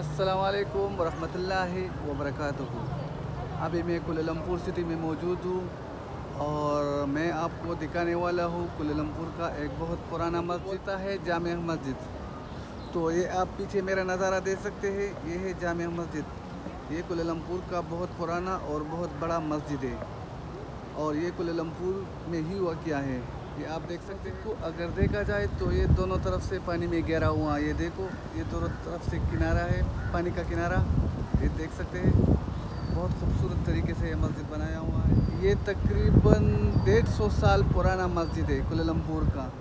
अस्सलामुअलैकुम वरहमतुल्लाहि वबरकातुहू। अभी मैं कुलालमपुर सिटी में मौजूद हूँ और मैं आपको दिखाने वाला हूँ कुलालमपुर का एक बहुत पुराना मस्जिद है, जामिया मस्जिद। तो ये आप पीछे मेरा नज़ारा देख सकते हैं, ये है जामिया मस्जिद। ये कुलालमपुर का बहुत पुराना और बहुत बड़ा मस्जिद है और ये कुलालमपुर में ही वाक़या है। ये आप देख सकते हैं। अगर देखा जाए तो ये दोनों तरफ से पानी में गहरा हुआ, ये देखो, ये दोनों तरफ से किनारा है, पानी का किनारा, ये देख सकते हैं। बहुत खूबसूरत तरीके से ये मस्जिद बनाया हुआ है। ये तकरीबन 150 साल पुराना मस्जिद है कुलालमपुर का।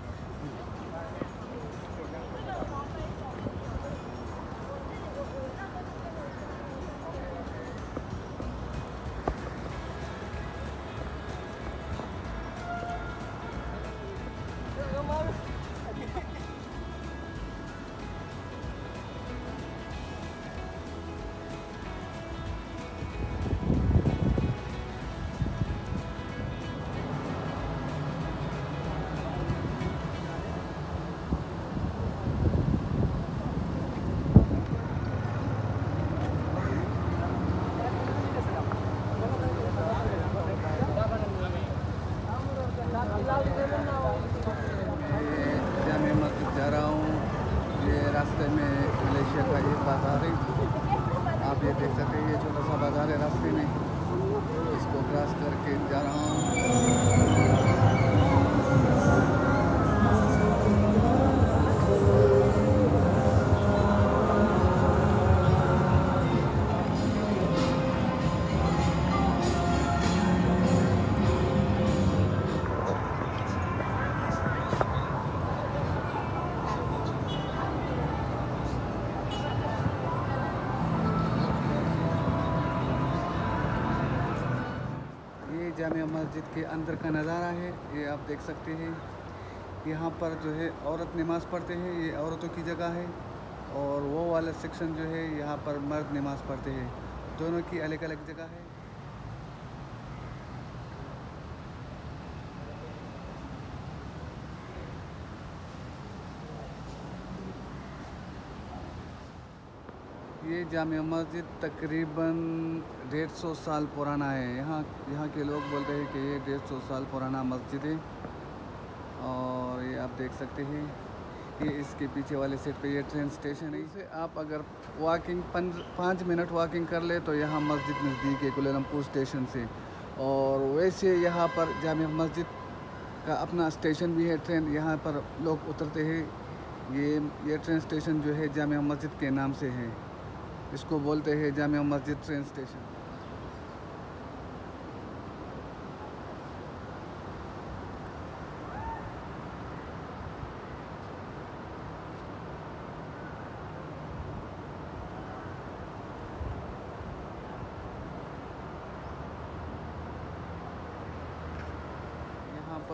जामिया मस्जिद जा रहा हूँ। ये रास्ते में मलेशिया का एक बाज़ार है, आप ये देख सकते हैं। ये छोटा सा बाज़ार है रास्ते में, इसको क्रॉस करके जा रहा हूँ। ये जामिया मस्जिद के अंदर का नज़ारा है, ये आप देख सकते हैं। यहाँ पर जो है औरत नमाज़ पढ़ते हैं, ये औरतों की जगह है, और वो वाला सेक्शन जो है यहाँ पर मर्द नमाज़ पढ़ते हैं। दोनों की अलग अलग जगह है। ये जामिया मस्जिद तकरीबन 150 साल पुराना है। यहाँ के लोग बोलते हैं कि ये 150 साल पुराना मस्जिद है। और ये आप देख सकते हैं, ये इसके पीछे वाले साइड पे ये ट्रेन स्टेशन है। इसे आप अगर वॉकिंग 5 मिनट वॉकिंग कर ले तो यहाँ मस्जिद नज़दीक है कुलालमपुर स्टेशन से। और वैसे यहाँ पर जामिया मस्जिद का अपना स्टेशन भी है, ट्रेन यहाँ पर लोग उतरते हैं। ये ट्रेन स्टेशन जो है जामिया मस्जिद के नाम से है, इसको बोलते हैं जामिया मस्जिद ट्रेन स्टेशन।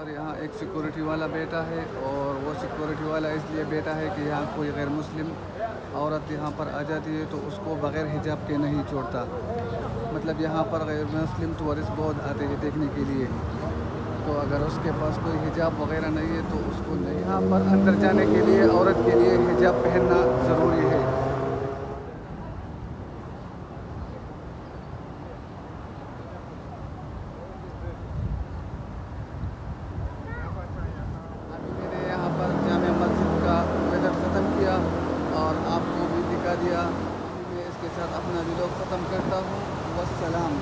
यहाँ एक सिक्योरिटी वाला बैठा है, और वो सिक्योरिटी वाला इसलिए बैठा है कि यहाँ कोई गैर मुस्लिम औरत यहाँ पर आ जाती है तो उसको बग़ैर हिजाब के नहीं छोड़ता। मतलब यहाँ पर गैर मुस्लिम टूरिस्ट बहुत आते हैं देखने के लिए, तो अगर उसके पास कोई हिजाब वगैरह नहीं है तो उसको नहीं। यहाँ पर अंदर जाने के लिए औरत के लिए हिजाब पहनना ज़रूरी है। और आपको भी दिखा दिया। मैं इसके साथ अपना वीडियो ख़त्म करता हूँ। वस्सलाम।